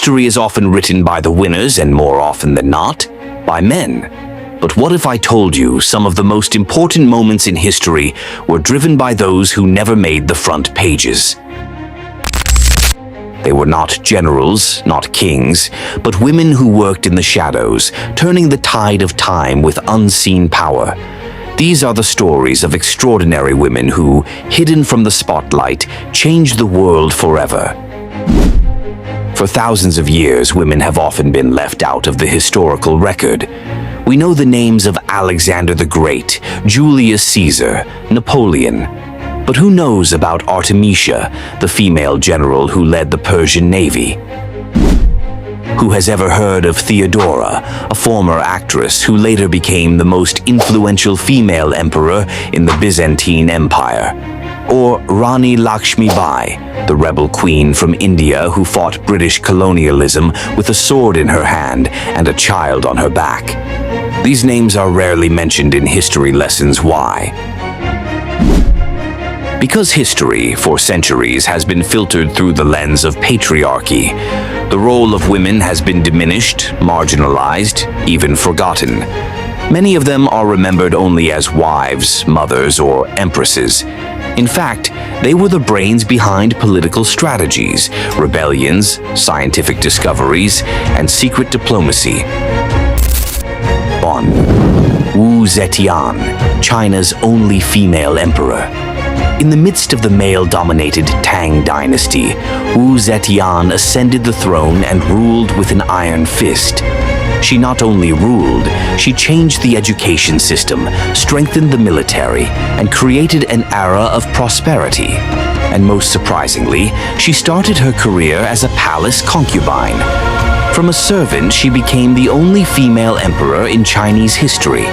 History is often written by the winners, and more often than not, by men. But what if I told you some of the most important moments in history were driven by those who never made the front pages? They were not generals, not kings, but women who worked in the shadows, turning the tide of time with unseen power. These are the stories of extraordinary women who, hidden from the spotlight, changed the world forever. For thousands of years, women have often been left out of the historical record. We know the names of Alexander the Great, Julius Caesar, Napoleon. But who knows about Artemisia, the female general who led the Persian Navy? Who has ever heard of Theodora, a former actress who later became the most influential female emperor in the Byzantine Empire? Or Rani Lakshmi Bai, the rebel queen from India who fought British colonialism with a sword in her hand and a child on her back? These names are rarely mentioned in history lessons. Why? Because history, for centuries, has been filtered through the lens of patriarchy. The role of women has been diminished, marginalized, even forgotten. Many of them are remembered only as wives, mothers, or empresses. In fact, they were the brains behind political strategies, rebellions, scientific discoveries, and secret diplomacy. 1. Wu Zetian, China's only female emperor. In the midst of the male-dominated Tang dynasty, Wu Zetian ascended the throne and ruled with an iron fist. She not only ruled, she changed the education system, strengthened the military, and created an era of prosperity. And most surprisingly, she started her career as a palace concubine. From a servant, she became the only female emperor in Chinese history.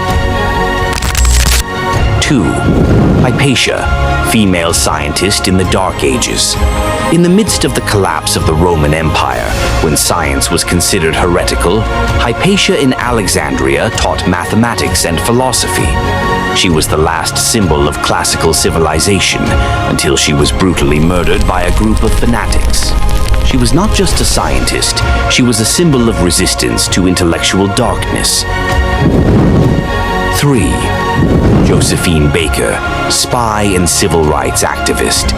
2. Hypatia, female scientist in the Dark Ages. In the midst of the collapse of the Roman Empire, when science was considered heretical, Hypatia in Alexandria taught mathematics and philosophy. She was the last symbol of classical civilization until she was brutally murdered by a group of fanatics. She was not just a scientist, she was a symbol of resistance to intellectual darkness. 3. Josephine Baker, spy and civil rights activist.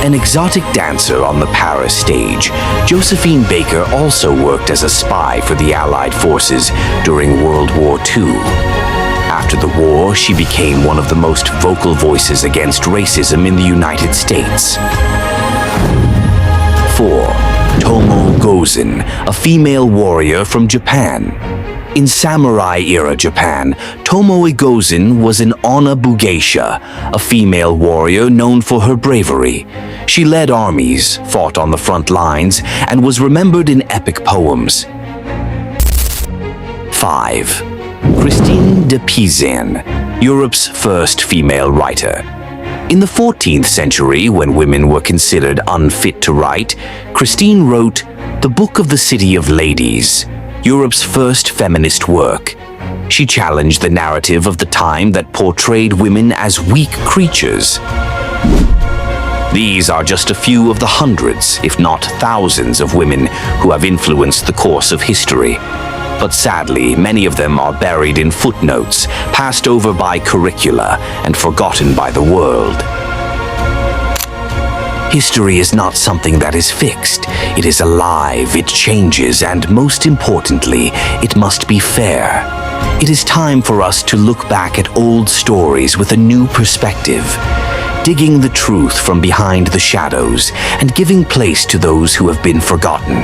An exotic dancer on the Paris stage, Josephine Baker also worked as a spy for the Allied forces during World War II. After the war, she became one of the most vocal voices against racism in the United States. 4. Tomo Gozen, a female warrior from Japan. In samurai-era Japan, Tomoe Gozen was an Onna Bugeisha, a female warrior known for her bravery. She led armies, fought on the front lines, and was remembered in epic poems. 5. Christine de Pizan, Europe's first female writer. In the 14th century, when women were considered unfit to write, Christine wrote The Book of the City of Ladies, Europe's first feminist work. She challenged the narrative of the time that portrayed women as weak creatures. These are just a few of the hundreds, if not thousands, of women who have influenced the course of history. But sadly, many of them are buried in footnotes, passed over by curricula, and forgotten by the world. History is not something that is fixed. It is alive, it changes, and most importantly, it must be fair. It is time for us to look back at old stories with a new perspective, digging the truth from behind the shadows and giving place to those who have been forgotten.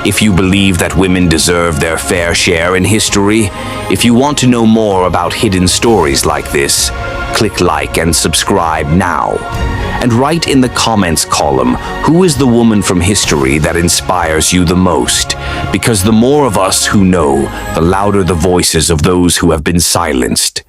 If you believe that women deserve their fair share in history, if you want to know more about hidden stories like this, click like and subscribe now. And write in the comments column, who is the woman from history that inspires you the most? Because the more of us who know, the louder the voices of those who have been silenced.